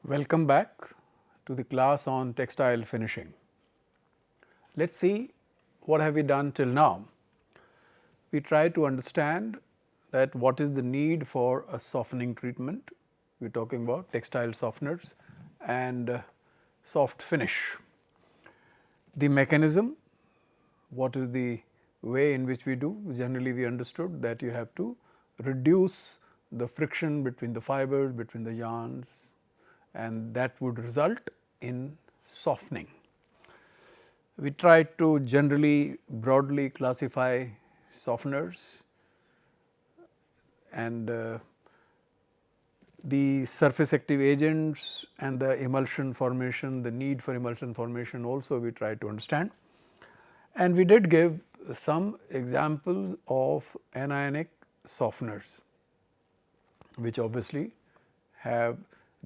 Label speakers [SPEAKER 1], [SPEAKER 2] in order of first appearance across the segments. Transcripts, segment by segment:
[SPEAKER 1] Welcome back to the class on textile finishing. Let us see what have we done till now. We try to understand that what is the need for a softening treatment. We are talking about textile softeners and soft finish. The mechanism, what is the way in which we do. Generally we understood that you have to reduce the friction between the fibers, between the yarns, and that would result in softening. We tried to generally broadly classify softeners and the surface active agents and the emulsion formation, the need for emulsion formation also we tried to understand. And we did give some examples of anionic softeners, which obviously have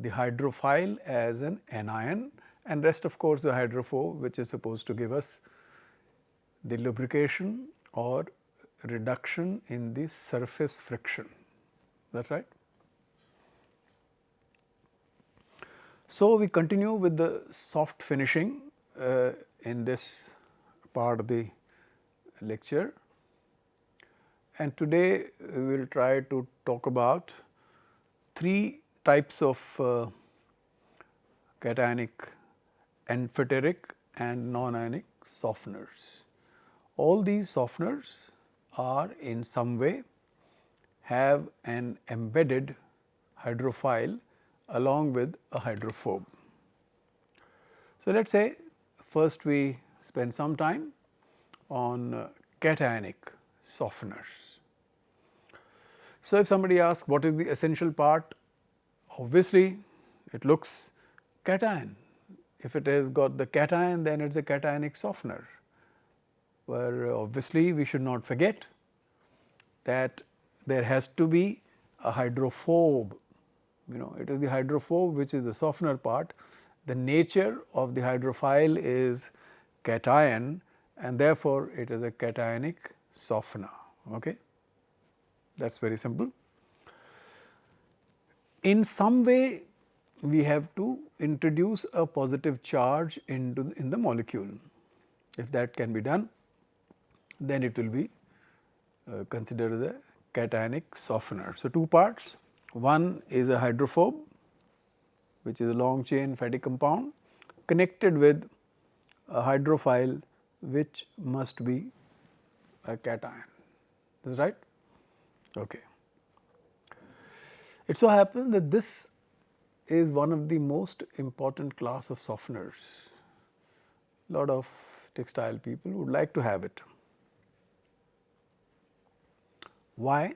[SPEAKER 1] the hydrophile as an anion and rest of course, the hydrophobe, which is supposed to give us the lubrication or reduction in the surface friction. That is right. So, we continue with the soft finishing in this part of the lecture, and today we will try to talk about three types of cationic, amphoteric and non-ionic softeners. All these softeners are in some way have an embedded hydrophile along with a hydrophobe. So, let us say first we spend some time on cationic softeners. So, if somebody asks what is the essential part, obviously it looks cation. If it has got the cation, then it is a cationic softener, where obviously we should not forget that there has to be a hydrophobe. It is the hydrophobe which is the softener part. The nature of the hydrophile is cation and therefore, it is a cationic softener. Okay? That is very simple. In some way we have to introduce a positive charge in the molecule. If that can be done, then it will be considered as a cationic softener. So, two parts, one is a hydrophobe, which is a long chain fatty compound connected with a hydrophile, which must be a cation. Is that right? Okay. It so happens that this is one of the most important class of softeners. Lot of textile people would like to have it. Why?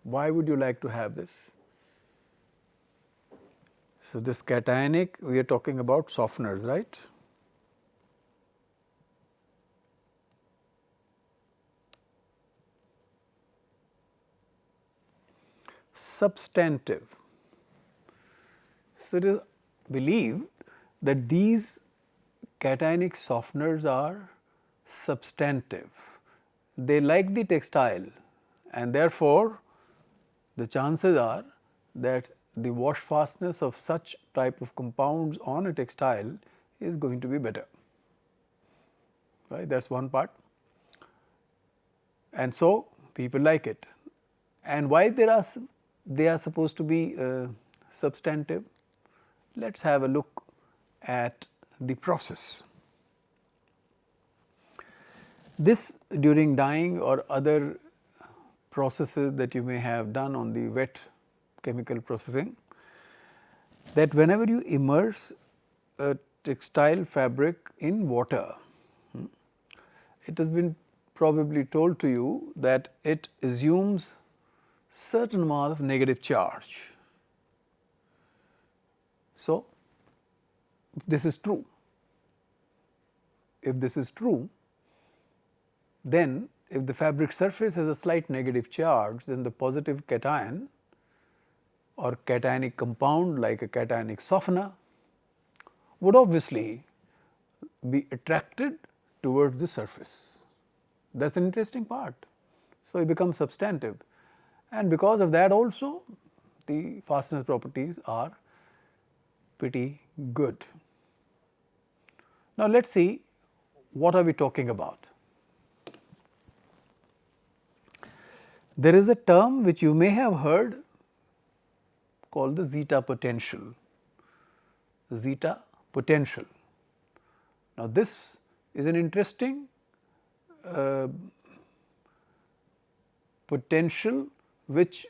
[SPEAKER 1] Why would you like to have this? So, this cationic, we are talking about softeners, right? Substantive. So, it is believed that these cationic softeners are substantive. They like the textile and therefore, the chances are that the wash fastness of such type of compounds on a textile is going to be better, right. That is one part, and so people like it. And why they are supposed to be substantive? Let us have a look at the process. This during dyeing or other processes that you may have done on the wet chemical processing, that whenever you immerse a textile fabric in water, it has been probably told to you that it assumes certain amount of negative charge. So, this is true. If this is true, then if the fabric surface has a slight negative charge, then the positive cation or cationic compound like a cationic softener would obviously be attracted towards the surface. That is an interesting part. So, it becomes substantive, and because of that also the fastness properties are pretty good. Now, let us see what are we talking about. There is a term which you may have heard called the zeta potential. Zeta potential. Now, this is an interesting potential which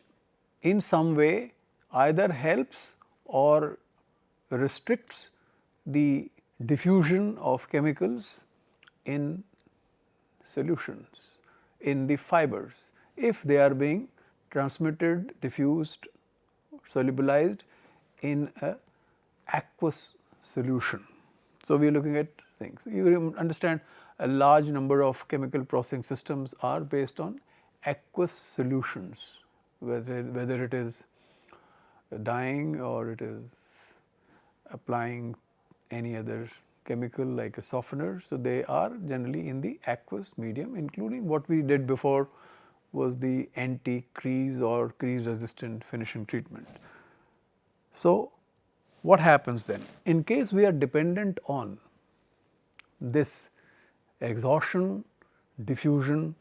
[SPEAKER 1] in some way either helps or restricts the diffusion of chemicals in solutions, in the fibers, if they are being transmitted, diffused, solubilized in a aqueous solution. So, we are looking at things. You understand a large number of chemical processing systems are based on aqueous solutions, whether it is dyeing or it is applying any other chemical like a softener. So, they are generally in the aqueous medium, including what we did before was the anti-crease or crease resistant finishing treatment. So, what happens then? In case we are dependent on this exhaustion, diffusion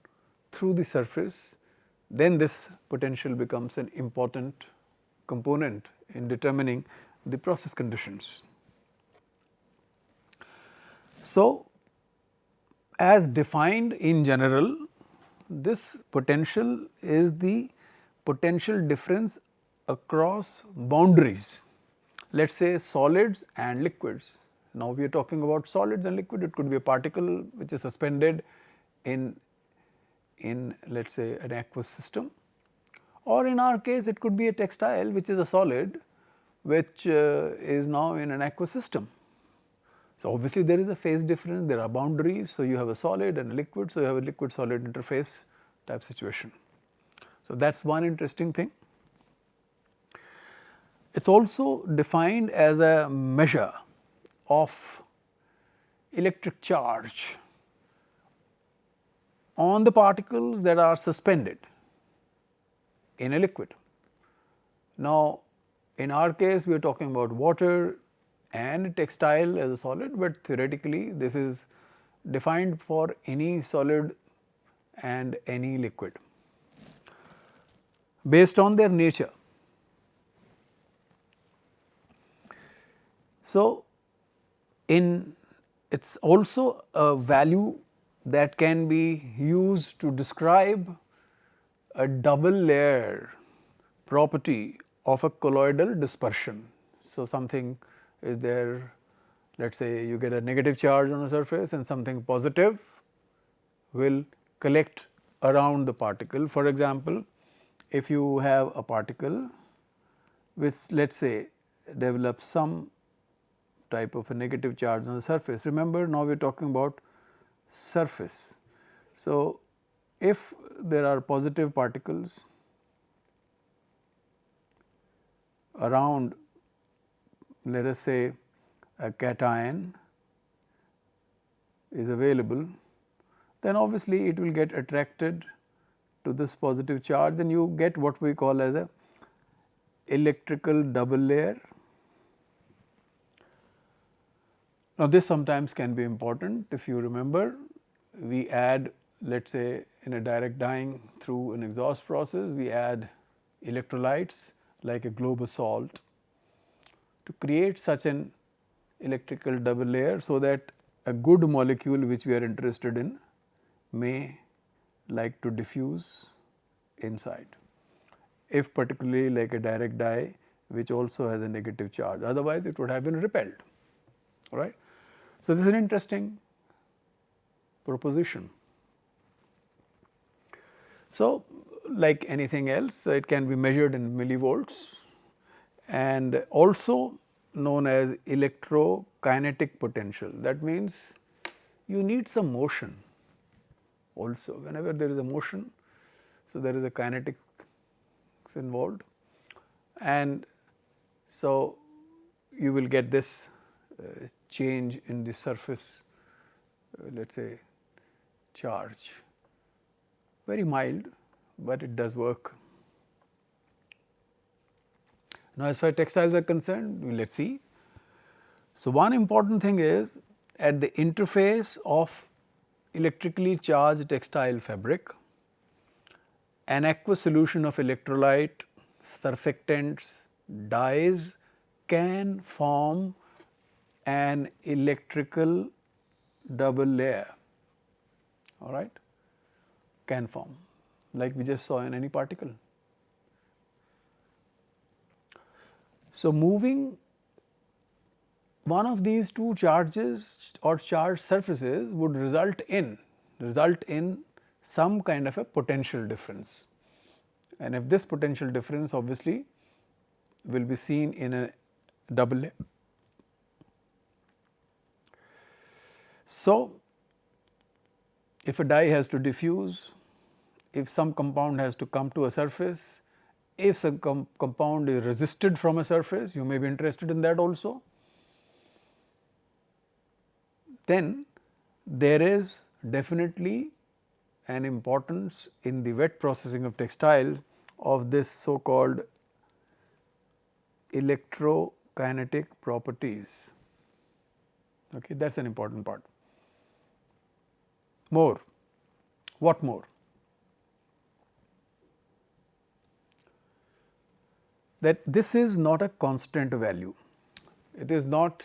[SPEAKER 1] through the surface, then this potential becomes an important component in determining the process conditions. So, as defined in general, this potential is the potential difference across boundaries, let us say solids and liquids. Now, we are talking about solids and liquid. It could be a particle which is suspended in let us say an aqueous system, or in our case it could be a textile which is a solid which is now in an aqueous system. So, obviously, there is a phase difference, there are boundaries. So, you have a solid and a liquid. So, you have a liquid solid interface type situation. So, that is one interesting thing. It is also defined as a measure of electric charge on the particles that are suspended in a liquid. Now, in our case we are talking about water and textile as a solid, but theoretically this is defined for any solid and any liquid based on their nature. So, it is also a value that can be used to describe a double layer property of a colloidal dispersion. So, something is there, let us say you get a negative charge on a surface and something positive will collect around the particle. For example, if you have a particle which let us say develops some type of a negative charge on the surface. Remember, now we are talking about surface. So, if there are positive particles around, let us say a cation is available, then obviously it will get attracted to this positive charge and you get what we call as a electrical double layer. Now, this sometimes can be important. If you remember, we add, let us say in a direct dyeing through an exhaust process, we add electrolytes like a globe of salt to create such an electrical double layer, so that a good molecule which we are interested in may like to diffuse inside, if particularly like a direct dye which also has a negative charge, otherwise it would have been repelled, all right. So, this is an interesting proposition. So, like anything else, it can be measured in millivolts and also known as electrokinetic potential. That means you need some motion also. Whenever there is a motion, so there is a kinetic involved, and so you will get this change in the surface, let us say charge, very mild, but it does work. Now, as far as textiles are concerned, let us see. So, one important thing is at the interface of electrically charged textile fabric, an aqueous solution of electrolyte, surfactants, dyes can form an electrical double layer, all right, can form like we just saw in any particle. So, moving one of these two charges or charged surfaces would result in some kind of a potential difference, and if this potential difference obviously will be seen in a double layer. So, if a dye has to diffuse, if some compound has to come to a surface, if some compound is resisted from a surface, you may be interested in that also, then there is definitely an importance in the wet processing of textiles of this so called electrokinetic properties. Okay, that is an important part. More, what more? That this is not a constant value. It is not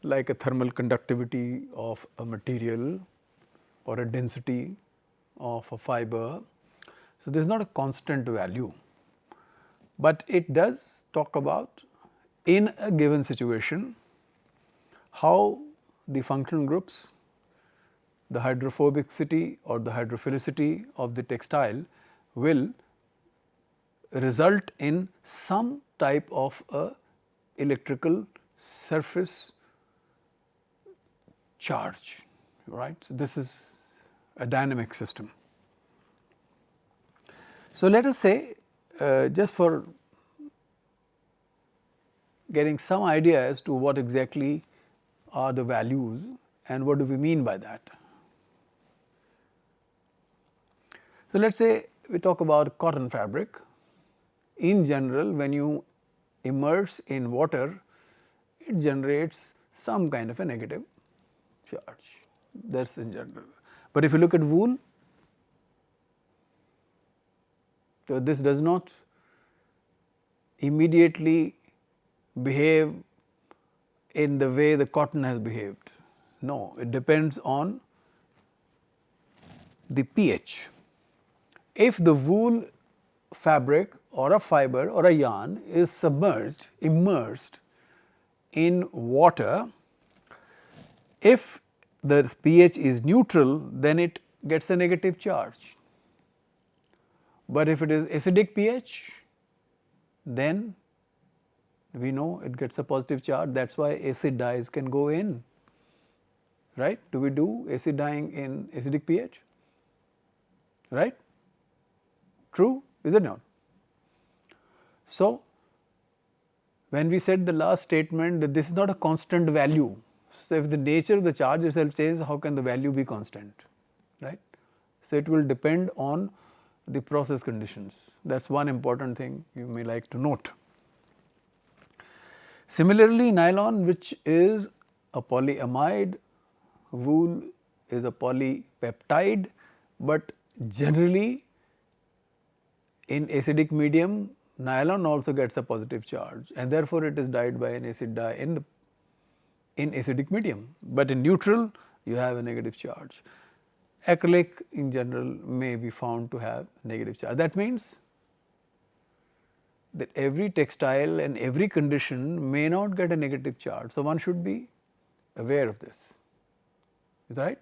[SPEAKER 1] like a thermal conductivity of a material or a density of a fiber. So, this is not a constant value, but it does talk about in a given situation how the functional groups, the hydrophobicity or the hydrophilicity of the textile will result in some type of a electrical surface charge, right. So, this is a dynamic system. So, let us say just for getting some idea as to what exactly are the values and what do we mean by that. So, let us say we talk about cotton fabric. In general, when you immerse in water, it generates some kind of a negative charge, that is in general. But if you look at wool, so this does not immediately behave in the way the cotton has behaved. No, it depends on the pH. If the wool fabric or a fiber or a yarn is submerged, immersed in water, if the pH is neutral, then it gets a negative charge. But if it is acidic pH, then we know it gets a positive charge. That is why acid dyes can go in, right. Do we do acid dyeing in acidic pH, right? True, is it not? So, when we said the last statement that this is not a constant value. So, if the nature of the charge itself says, how can the value be constant, right. So, it will depend on the process conditions. That is one important thing you may like to note. Similarly, nylon, which is a polyamide, wool is a polypeptide, but generally in acidic medium, nylon also gets a positive charge, and therefore, it is dyed by an acid dye in acidic medium, but in neutral you have a negative charge. Acrylic in general may be found to have negative charge. That means that every textile and every condition may not get a negative charge. So, one should be aware of this, is that right?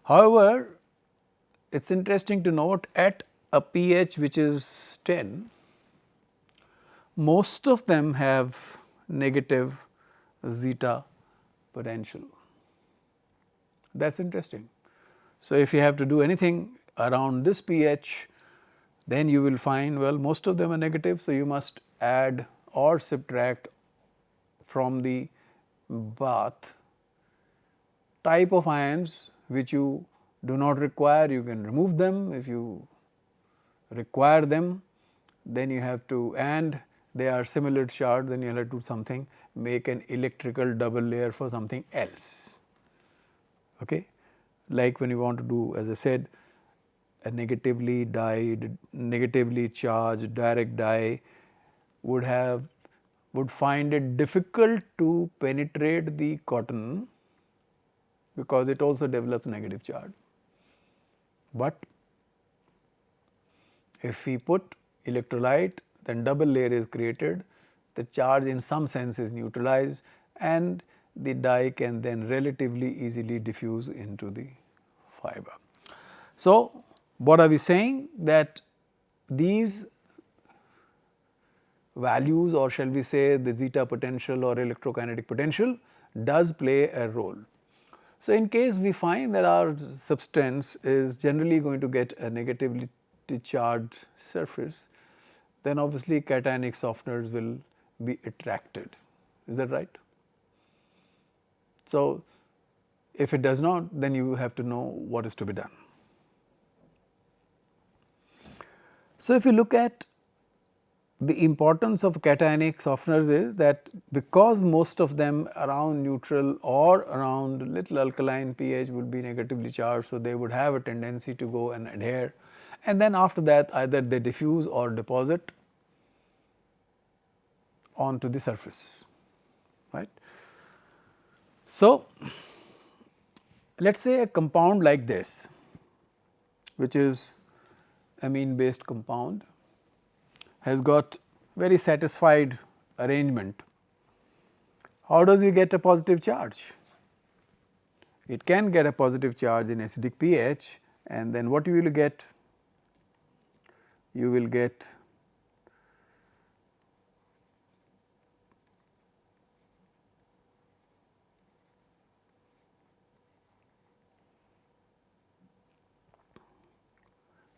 [SPEAKER 1] However, it is interesting to note at a pH which is 10, most of them have negative zeta potential. That is interesting. So, if you have to do anything around this pH, then you will find, well, most of them are negative. So, you must add or subtract from the bath type of ions which you do not require. You can remove them. If you require them, then you have to, and they are similar charge, then you have to do something make an electrical double layer for something else. Okay? Like when you want to do, as I said, a negatively charged direct dye would find it difficult to penetrate the cotton because it also develops negative charge. But if we put electrolyte, then double layer is created, the charge in some sense is neutralized, and the dye can then relatively easily diffuse into the fiber. So, what are we saying? That these values, or shall we say the zeta potential or electrokinetic potential, does play a role. So, in case we find that our substance is generally going to get a negatively charged surface, then obviously cationic softeners will be attracted. Is that right? So, if it does not, then you have to know what is to be done. So, if you look at the importance of cationic softeners is that because most of them around neutral or around little alkaline pH would be negatively charged. So, they would have a tendency to go and adhere, and then after that either they diffuse or deposit onto the surface, right. So, let us say a compound like this, which is amine based compound, has got very satisfied arrangement. How does we get a positive charge? It can get a positive charge in acidic pH, and then what you will get? You will get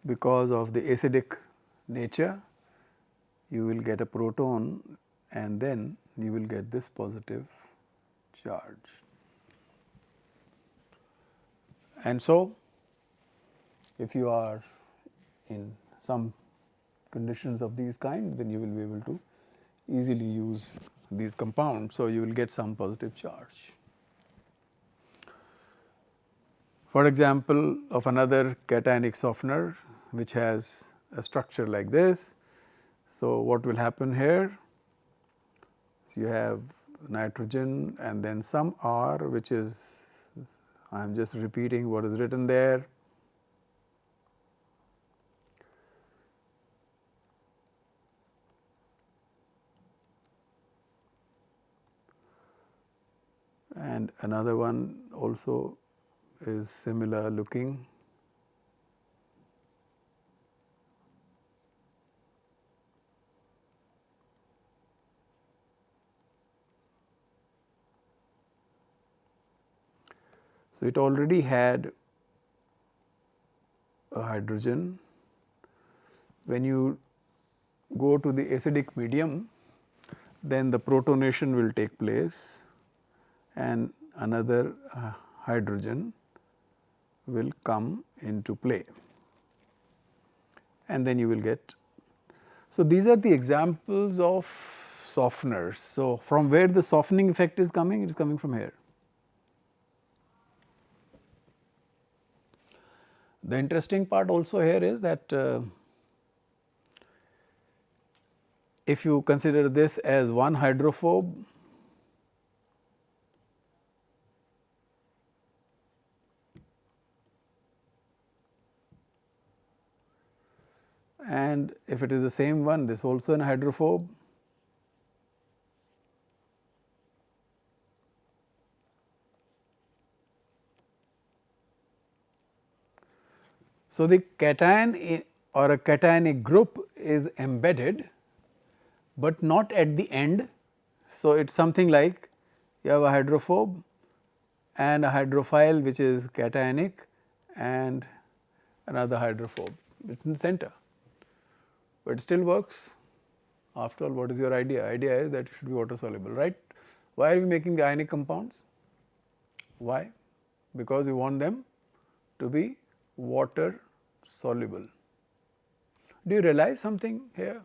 [SPEAKER 1] because of the acidic nature, you will get a proton, and then you will get this positive charge. And so, if you are in some conditions of these kind, then you will be able to easily use these compounds. So, you will get some positive charge. For example, of another cationic softener which has a structure like this. So, what will happen here? So, you have nitrogen and then some R, which is, I am just repeating what is written there. And another one also is similar looking. So, it already had a hydrogen. When you go to the acidic medium, then the protonation will take place and another hydrogen will come into play, and then you will get. So, these are the examples of softeners. So, from where the softening effect is coming? It is coming from here. The interesting part also here is that if you consider this as one hydrophobe, and if it is the same one, this also an hydrophobe. So, the cation or a cationic group is embedded, but not at the end. So, it is something like you have a hydrophobe and a hydrophile which is cationic and another hydrophobe, it is in the center, but it still works. After all, what is your idea? Idea is that it should be water soluble, right. Why are we making the ionic compounds? Why? Because we want them to be water soluble. Do you realize something here?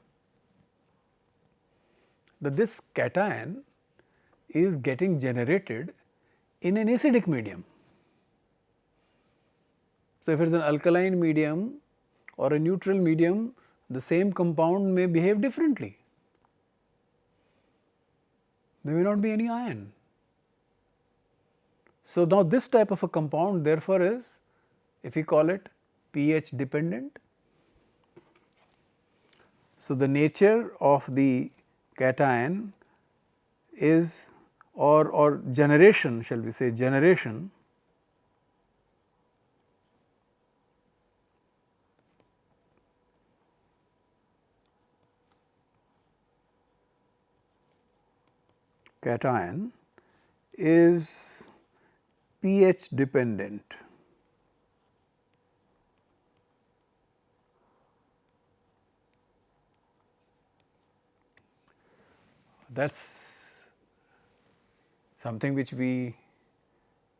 [SPEAKER 1] That this cation is getting generated in an acidic medium. So, if it is an alkaline medium or a neutral medium, the same compound may behave differently. There may not be any ion. So, now this type of a compound therefore is, if we call it pH dependent. So, the nature of the cation is, or generation, shall we say, generation cation is pH dependent. That is something which we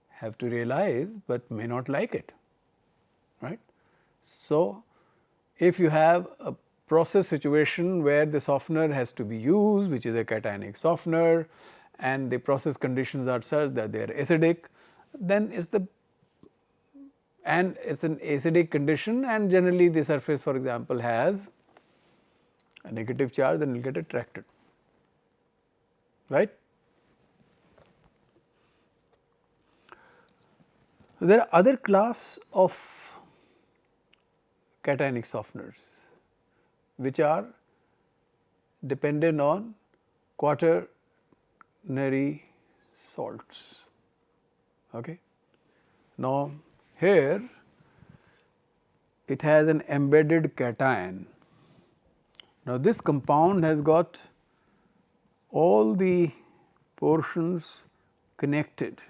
[SPEAKER 1] have to realize, but may not like it, right. So, if you have a process situation where the softener has to be used, which is a cationic softener, and the process conditions are such that they are acidic, then it's the, and it's an acidic condition, and generally the surface, for example, has a negative charge, then it will get attracted, right. There are other class of cationic softeners which are dependent on quaternary salts. Okay. Now, here it has an embedded cation. Now, this compound has got all the portions connected,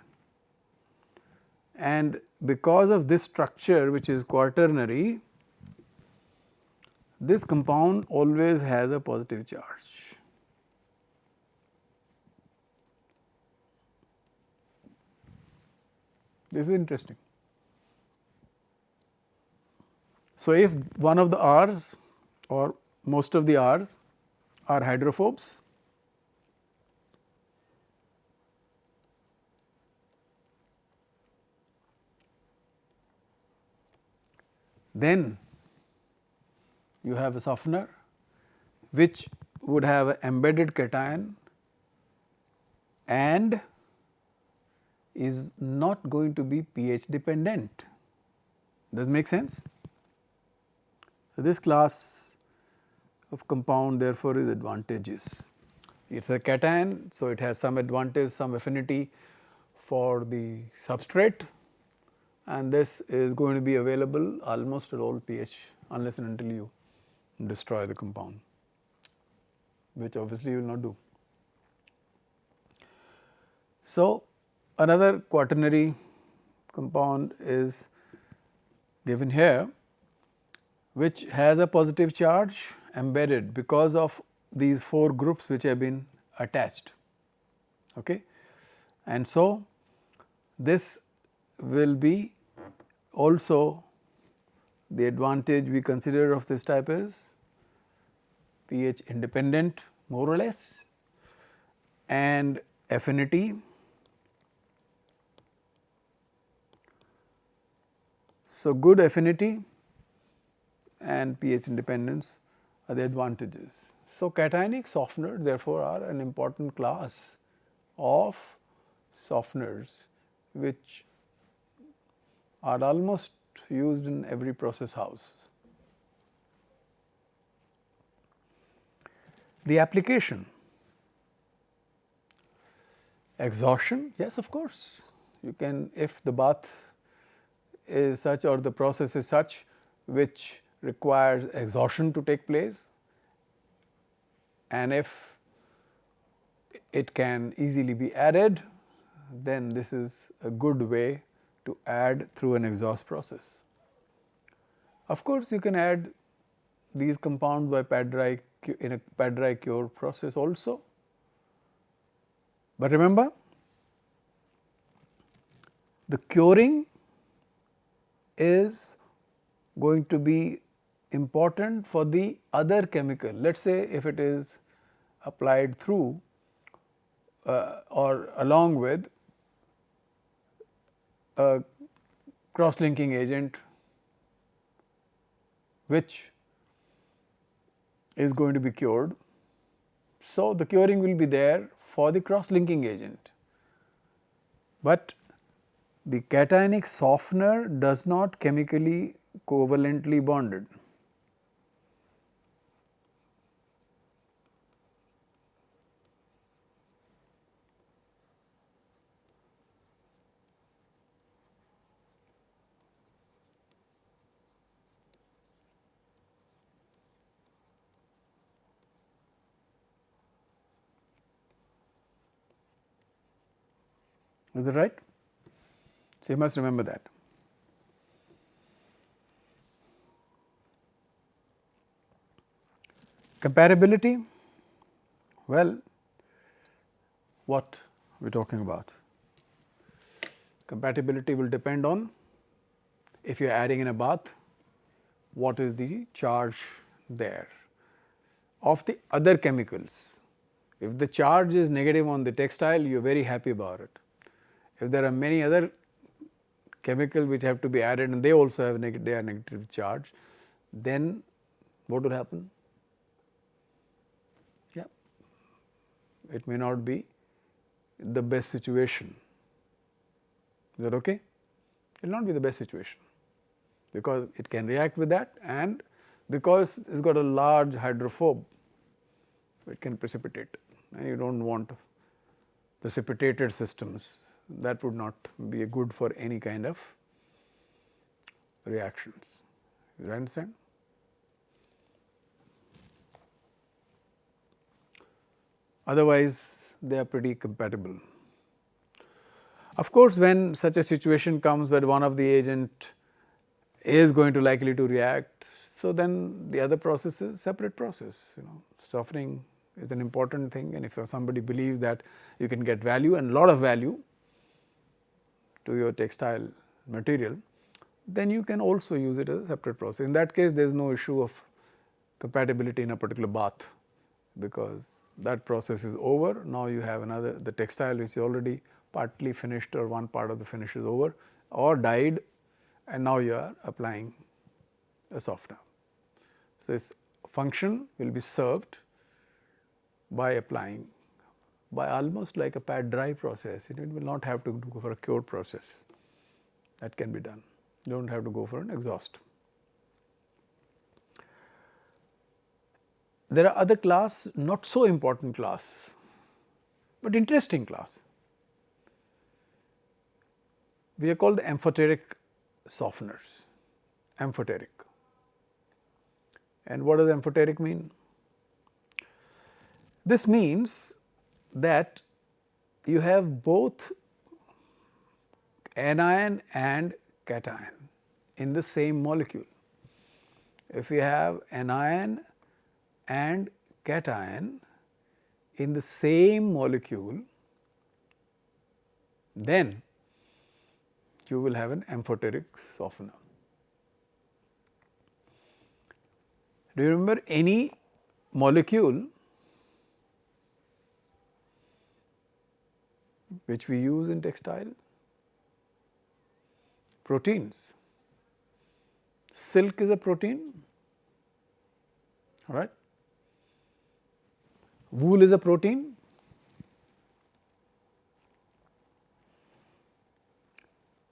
[SPEAKER 1] and because of this structure, which is quaternary, this compound always has a positive charge. This is interesting. So, if one of the R's or most of the R's are hydrophobes, then you have a softener which would have an embedded cation and is not going to be pH dependent. Does it make sense? So, this class of compound therefore is advantageous. It is a cation, so it has some advantage, some affinity for the substrate, and this is going to be available almost at all pH unless and until you destroy the compound, which obviously you will not do. So, another quaternary compound is given here, which has a positive charge embedded because of these 4 groups which have been attached. Okay. And so, this will be also the advantage we consider of this type is pH independent more or less, and affinity. So, good affinity and pH independence are the advantages. So, cationic softeners therefore are an important class of softeners which are almost used in every process house. The application, exhaustion, yes, of course, you can, if the bath is such or the process is such which requires exhaustion to take place, and if it can easily be added, then this is a good way to add through an exhaust process. Of course, you can add these compounds by pad dry in a pad dry cure process also, but remember the curing is going to be important for the other chemical. Let us say if it is applied through or along with a cross linking agent which is going to be cured. So, the curing will be there for the cross linking agent, but the cationic softener does not chemically covalently bonded. Is that right? So, you must remember that. Compatibility, well, what we are talking about? Compatibility will depend on, if you are adding in a bath, what is the charge there of the other chemicals. If the charge is negative on the textile, you are very happy about it. If there are many other chemicals which have to be added and they also have they are negative charge, then what will happen? Yeah, it may not be the best situation. Is that okay? It will not be the best situation, because it can react with that, and because it has got a large hydrophobe, it can precipitate, and you do not want precipitated systems. That would not be good for any kind of reactions. You understand? Otherwise, they are pretty compatible. Of course, when such a situation comes where one of the agent is going to likely to react, so then the other process is separate process. Softening is an important thing, and if somebody believes that you can get value and lot of value to your textile material, then you can also use it as a separate process. In that case, there is no issue of compatibility in a particular bath, because that process is over. Now, you have another, the textile which is already partly finished, or one part of the finish is over or dyed, and now you are applying a softener. So, its function will be served by applying, by almost like a pat dry process. It will not have to go for a cure process. That can be done. You do not have to go for an exhaust. There are other class, not so important class, but interesting class. We are called the amphoteric softeners, amphoteric. And what does amphoteric mean? This means that you have both anion and cation in the same molecule. If you have anion and cation in the same molecule, then you will have an amphoteric softener. Do you remember any molecule which we use in textile? Proteins. Silk is a protein, all right. Wool is a protein.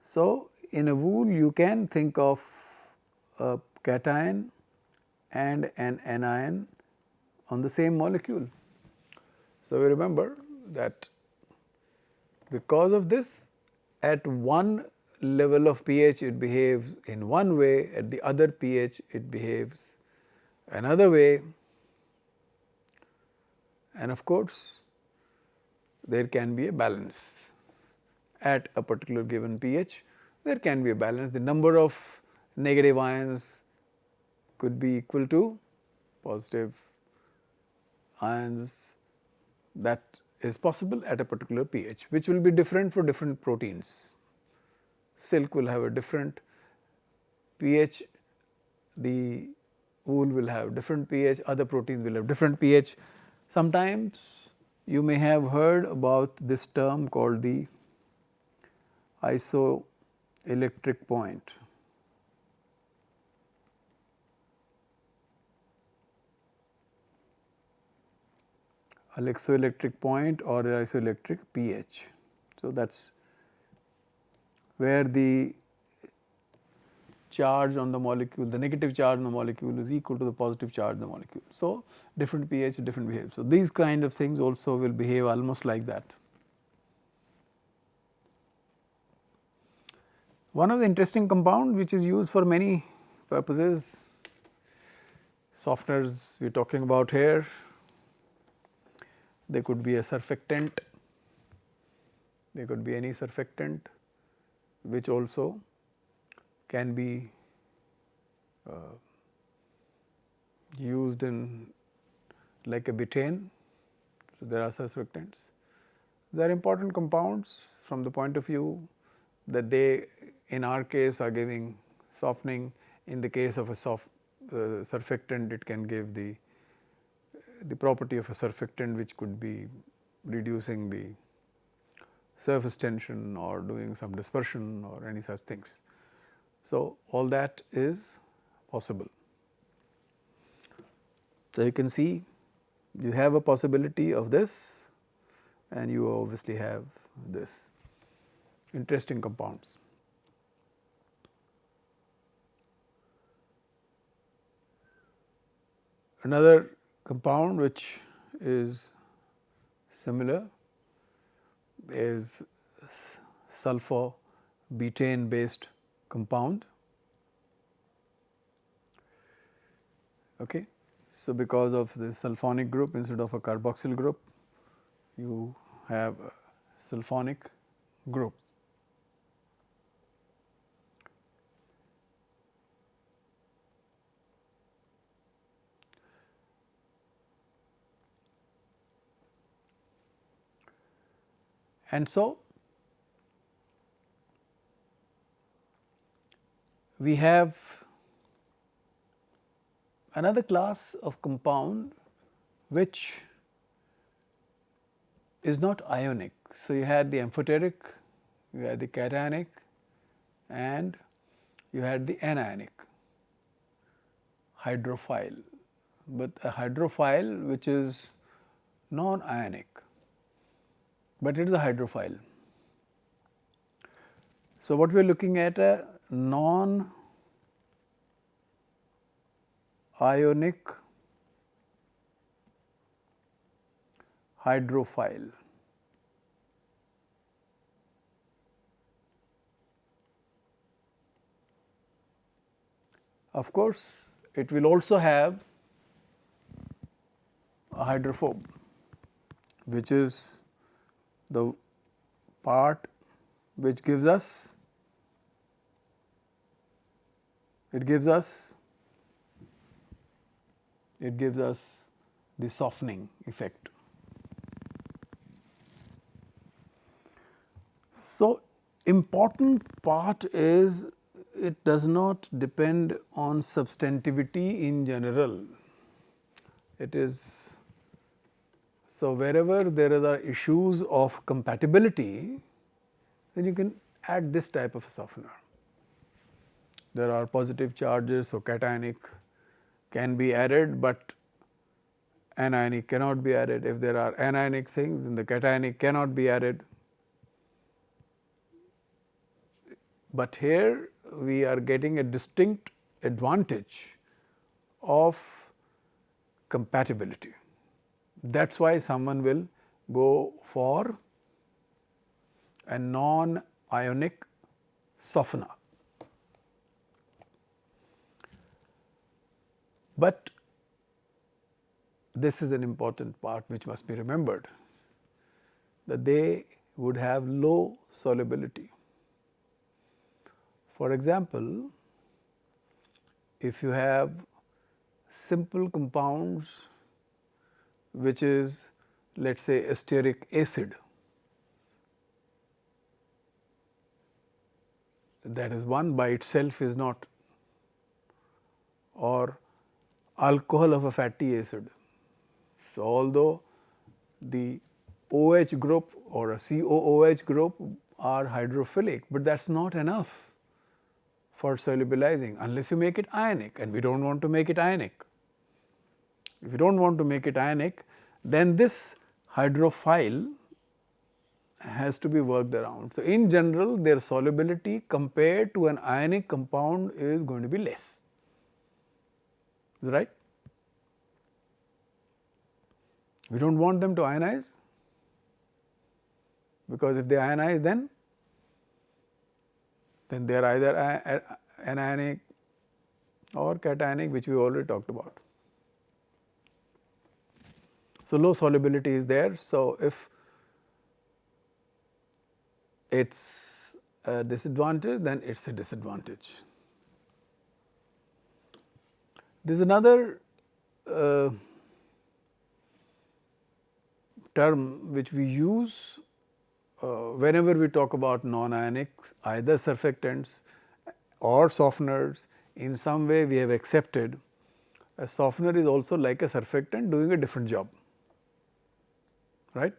[SPEAKER 1] So, in a wool you can think of a cation and an anion on the same molecule. So, we remember that because of this, at one level of pH it behaves in one way, at the other pH it behaves another way, and of course, there can be a balance at a particular given pH. There can be a balance. The number of negative ions could be equal to positive ions. That is possible at a particular pH, which will be different for different proteins. Silk will have a different pH, the wool will have different pH, other proteins will have different pH. Sometimes You may have heard about this term called the isoelectric point. Isoelectric point or isoelectric pH. So, that is where the charge on the molecule, the negative charge on the molecule is equal to the positive charge on the molecule. So, different pH, different behavior. So, these kind of things also will behave almost like that. One of the interesting compound which is used for many purposes, softeners we are talking about here, they could be a surfactant, they could be any surfactant which also can be used in like a butane. So, there are surfactants. They are important compounds from the point of view that they in our case are giving softening. In the case of a surfactant, it can give the property of a surfactant which could be reducing the surface tension or doing some dispersion or any such things. So, all that is possible. So, you can see you have a possibility of this and you obviously have this interesting compounds. Another compound which is similar is sulfur butane based compound. Okay. So, because of the sulfonic group instead of a carboxyl group, you have a sulfonic group. And so, we have another class of compound which is not ionic. So, you had the amphoteric, you had the cationic and you had the anionic hydrophile, but a hydrophile which is non-ionic, but it is a hydrophile. So, what we are looking at a non-ionic hydrophile. Of course, it will also have a hydrophobe, which is the part which gives us the softening effect. So, important part is it does not depend on substantivity in general. It is so wherever there are issues of compatibility, then you can add this type of a softener. There are positive charges, so cationic can be added, but anionic cannot be added. If there are anionic things, then the cationic cannot be added. But here we are getting a distinct advantage of compatibility. That is why someone will go for a non-ionic softener. But this is an important part which must be remembered, that they would have low solubility. For example, if you have simple compounds which is let us say stearic acid, that is one by itself is not, or alcohol of a fatty acid. So, although the OH group or a COOH group are hydrophilic, but that is not enough for solubilizing unless you make it ionic, and we do not want to make it ionic. If you do not want to make it ionic, then this hydrophile has to be worked around. So, in general their solubility compared to an ionic compound is going to be less, right. We do not want them to ionize, because if they ionize then they are either anionic or cationic, which we already talked about. So, low solubility is there. So, if it is a disadvantage, then it is a disadvantage. There is another term which we use whenever we talk about non-ionic, either surfactants or softeners. In some way we have accepted a softener is also like a surfactant doing a different job, right.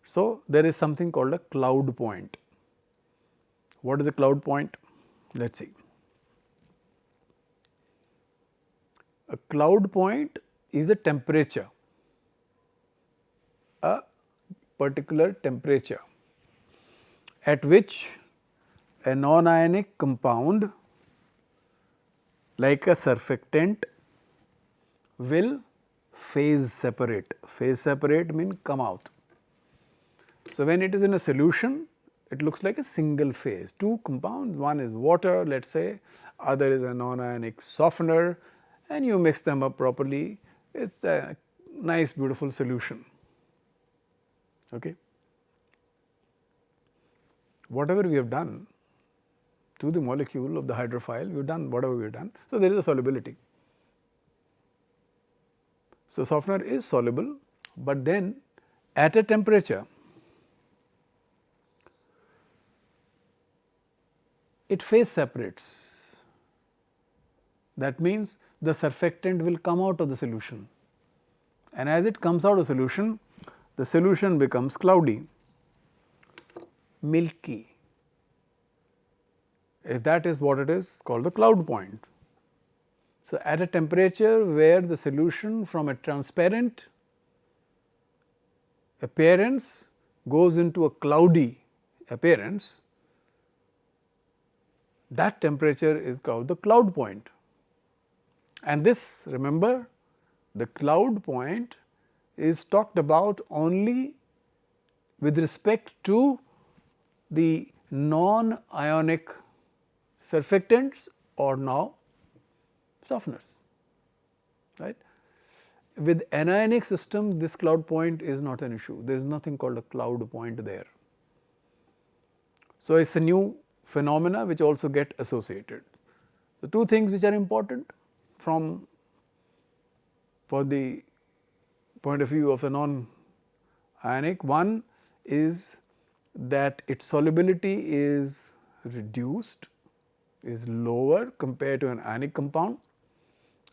[SPEAKER 1] So, there is something called a cloud point. What is a cloud point? Let us see. A cloud point is a temperature, a particular temperature at which a non-ionic compound like a surfactant will phase separate. Phase separate means come out. So, when it is in a solution, it looks like a single phase, two compounds, one is water, let us say, other is a non-ionic softener, and you mix them up properly, it is a nice beautiful solution. Okay. Whatever we have done to the molecule of the hydrophile, we have done whatever we have done. So, there is a solubility. So, softener is soluble, but then at a temperature it phase separates. That means the surfactant will come out of the solution, and as it comes out of solution, the solution becomes cloudy, milky. If that is what it is called the cloud point. So, at a temperature where the solution from a transparent appearance goes into a cloudy appearance, that temperature is called the cloud point. And this, remember, the cloud point is talked about only with respect to the non-ionic surfactants or now softeners, right. With anionic system, this cloud point is not an issue, there is nothing called a cloud point there. So, it is a new phenomena which also get associated. The two things which are important for the point of view of a non-ionic, one is that its solubility is reduced, is lower compared to an ionic compound,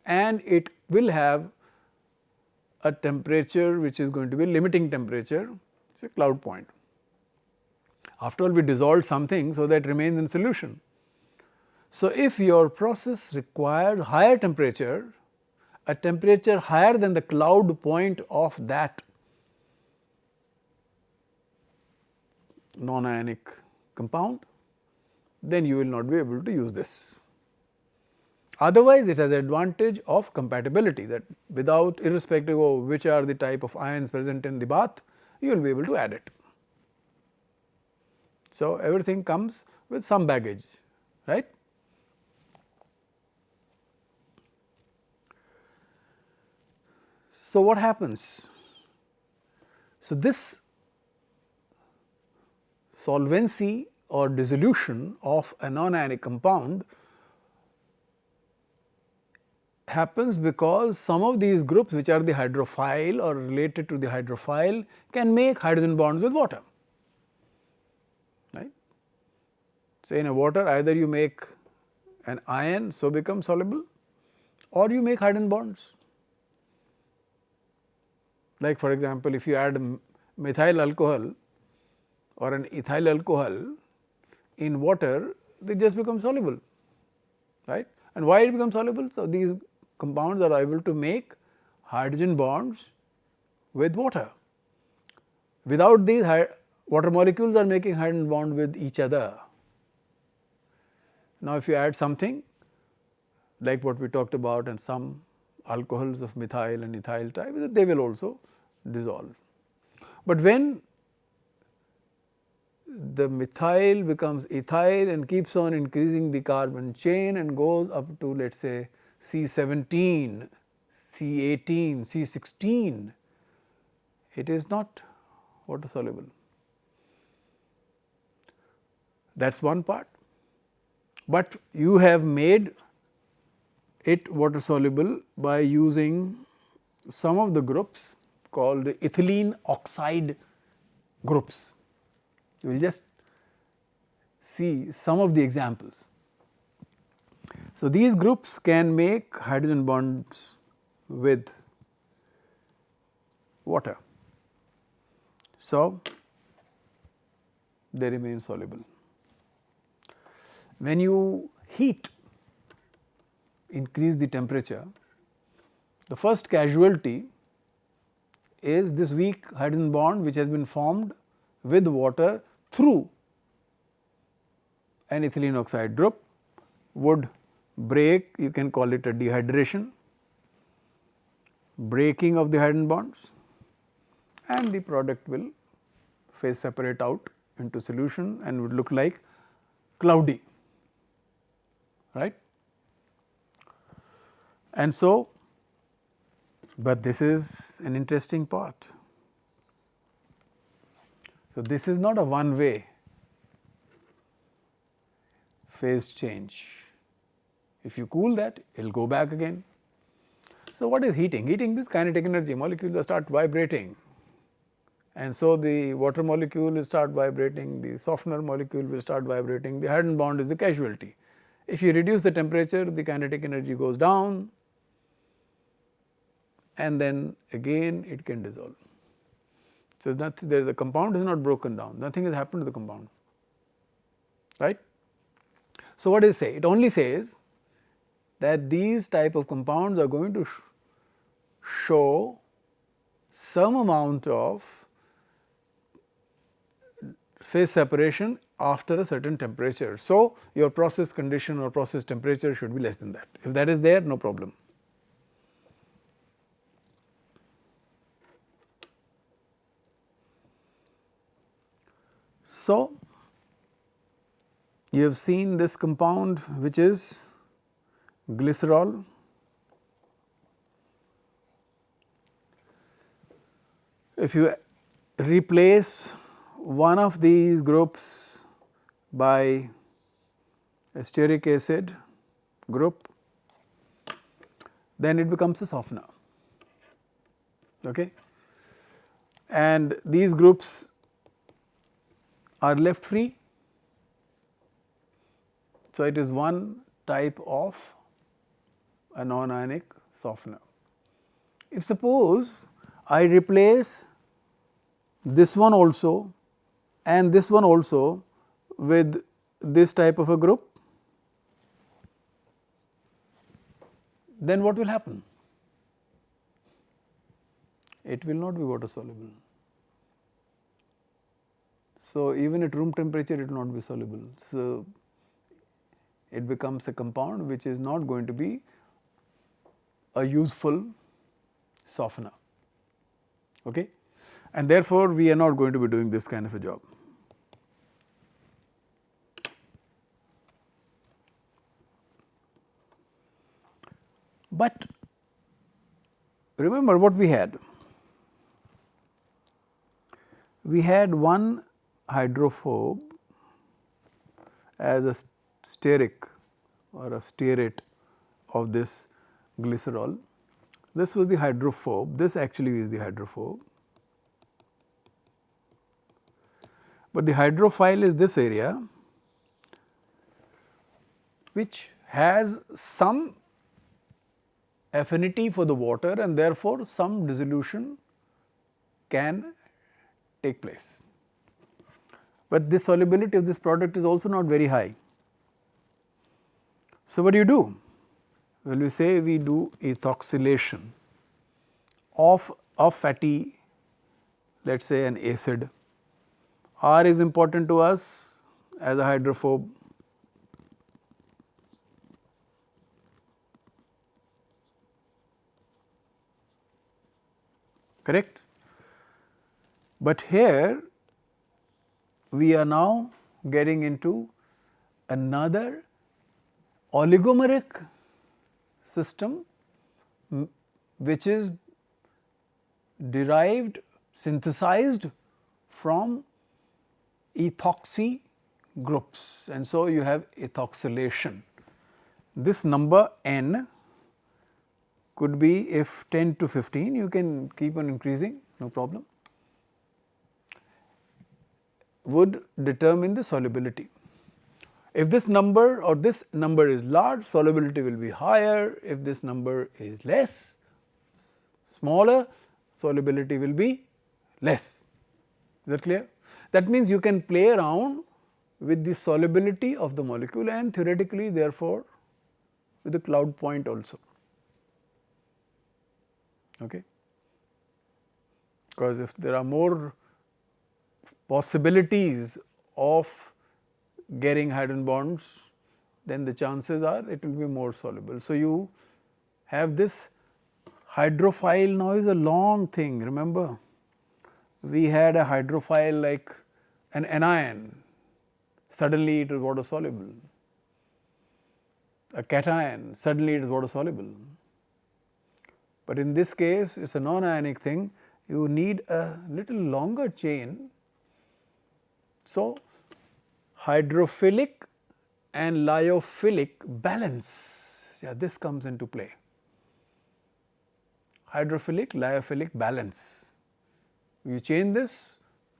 [SPEAKER 1] and it will have a temperature which is going to be limiting temperature, it is a cloud point. After all, we dissolved something, so that remains in solution. So, if your process required higher temperature, a temperature higher than the cloud point of that non-ionic compound, then you will not be able to use this. Otherwise, it has the advantage of compatibility, that without, irrespective of which are the type of ions present in the bath, you will be able to add it. So, everything comes with some baggage, right. So, what happens? So, this solvency or dissolution of a non-ionic compound happens because some of these groups which are the hydrophile or related to the hydrophile can make hydrogen bonds with water, right. So, in a water either you make an ion, so become soluble, or you make hydrogen bonds. Like for example, if you add methyl alcohol or an ethyl alcohol in water, they just become soluble, right. And why it becomes soluble? So, these compounds are able to make hydrogen bonds with water. Without these, water molecules are making hydrogen bond with each other. Now, if you add something like what we talked about and some alcohols of methyl and ethyl type, they will also dissolve. But when the methyl becomes ethyl and keeps on increasing the carbon chain and goes up to, let us say, C17, C18, C16, it is not water soluble. That is one part, but you have made it water soluble by using some of the groups called ethylene oxide groups. We will just see some of the examples. So, these groups can make hydrogen bonds with water. So, they remain soluble. When you heat, increase the temperature, the first casualty is this weak hydrogen bond which has been formed with water through an ethylene oxide group would break, you can call it a dehydration, breaking of the hydrogen bonds, and the product will phase separate out into solution and would look like cloudy, right. And so, but this is an interesting part. So, this is not a one way phase change. If you cool that, it will go back again. So, what is heating? Heating is kinetic energy, molecules will start vibrating, and so the water molecule will start vibrating, the softener molecule will start vibrating, the hydrogen bond is the casualty. If you reduce the temperature, the kinetic energy goes down, and then again it can dissolve. So, the compound is not broken down, nothing has happened to the compound, right. So, what does it say? It only says that these type of compounds are going to show some amount of phase separation after a certain temperature. So, your process condition or process temperature should be less than that. If that is there, no problem. So, you have seen this compound which is glycerol. If you replace one of these groups by a stearic acid group, then it becomes a softener, okay. And these groups are left free. So, it is one type of a non-ionic softener. If suppose I replace this one also and this one also with this type of a group, then what will happen? It will not be water soluble. So, even at room temperature it will not be soluble. So, it becomes a compound which is not going to be a useful softener, okay. And therefore, we are not going to be doing this kind of a job. But remember what we had. We had one hydrophobe as a steric or a stearate of this glycerol. This was the hydrophobe, this actually is the hydrophobe, but the hydrophile is this area which has some affinity for the water and therefore, some dissolution can take place. But the solubility of this product is also not very high. So, what do you do? Well, we say we do ethoxylation of a fatty, let us say an acid. R is important to us as a hydrophobe. Correct? But here we are now getting into another oligomeric system which is derived, synthesized from ethoxy groups, and so you have ethoxylation. This number n could be, if 10 to 15, you can keep on increasing, no problem, would determine the solubility. If this number or this number is large, solubility will be higher. If this number is less, smaller, solubility will be less. Is that clear? That means you can play around with the solubility of the molecule and theoretically therefore with the cloud point also. Okay? Because if there are more possibilities of getting hydrogen bonds, then the chances are it will be more soluble. So, you have this hydrophile. Now is a long thing, remember we had a hydrophile like an anion, suddenly it is water soluble, a cation, suddenly it is water soluble. But in this case it is a non-ionic thing, you need a little longer chain. So, hydrophilic and lyophilic balance, this comes into play. Hydrophilic, lyophilic balance. You change this,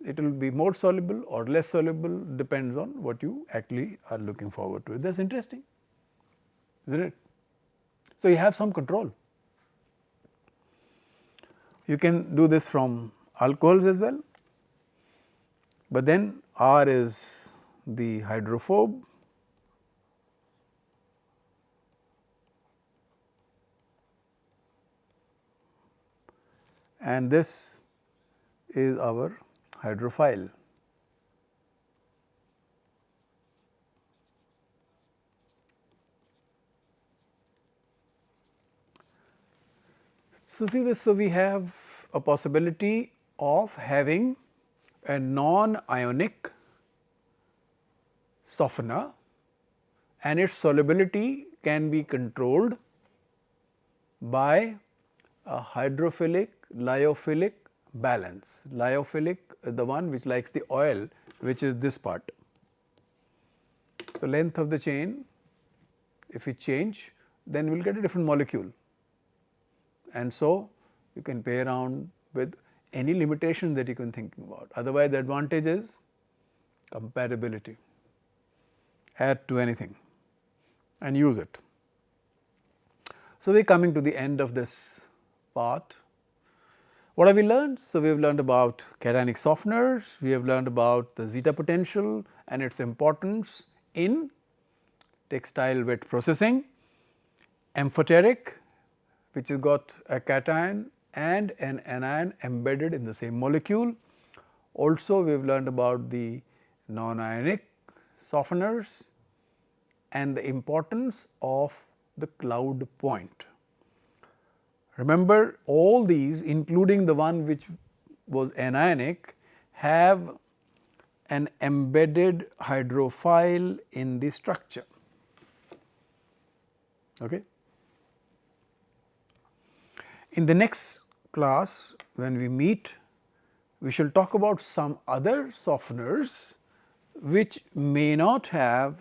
[SPEAKER 1] it will be more soluble or less soluble, depends on what you actually are looking forward to. That is interesting, isn't it? So, you have some control. You can do this from alcohols as well, but then R is the hydrophobe, and this is our hydrophile. So, see this, so we have a possibility of having a non-ionic softener and its solubility can be controlled by a hydrophilic lyophilic balance. Lyophilic is the one which likes the oil, which is this part. So, length of the chain, if we change, then we will get a different molecule, and so you can play around with any limitation that you can think about. Otherwise, the advantage is compatibility. Add to anything and use it. So, we are coming to the end of this part. What have we learned? So, we have learned about cationic softeners, we have learned about the zeta potential and its importance in textile wet processing, amphoteric, which has got a cation and an anion embedded in the same molecule. Also, we have learned about the non-ionic softeners and the importance of the cloud point. Remember, all these, including the one which was anionic, have an embedded hydrophile in the structure. Okay. In the next class, when we meet, we shall talk about some other softeners which may not have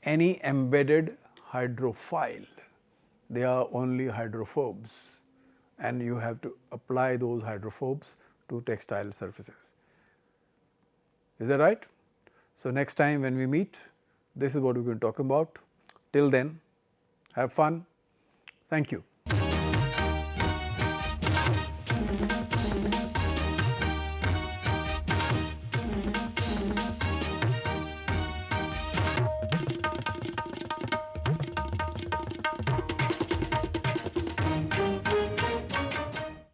[SPEAKER 1] any embedded hydrophile. They are only hydrophobes, and you have to apply those hydrophobes to textile surfaces. Is that right? So, next time when we meet, this is what we are going to talk about. Till then, have fun. Thank you.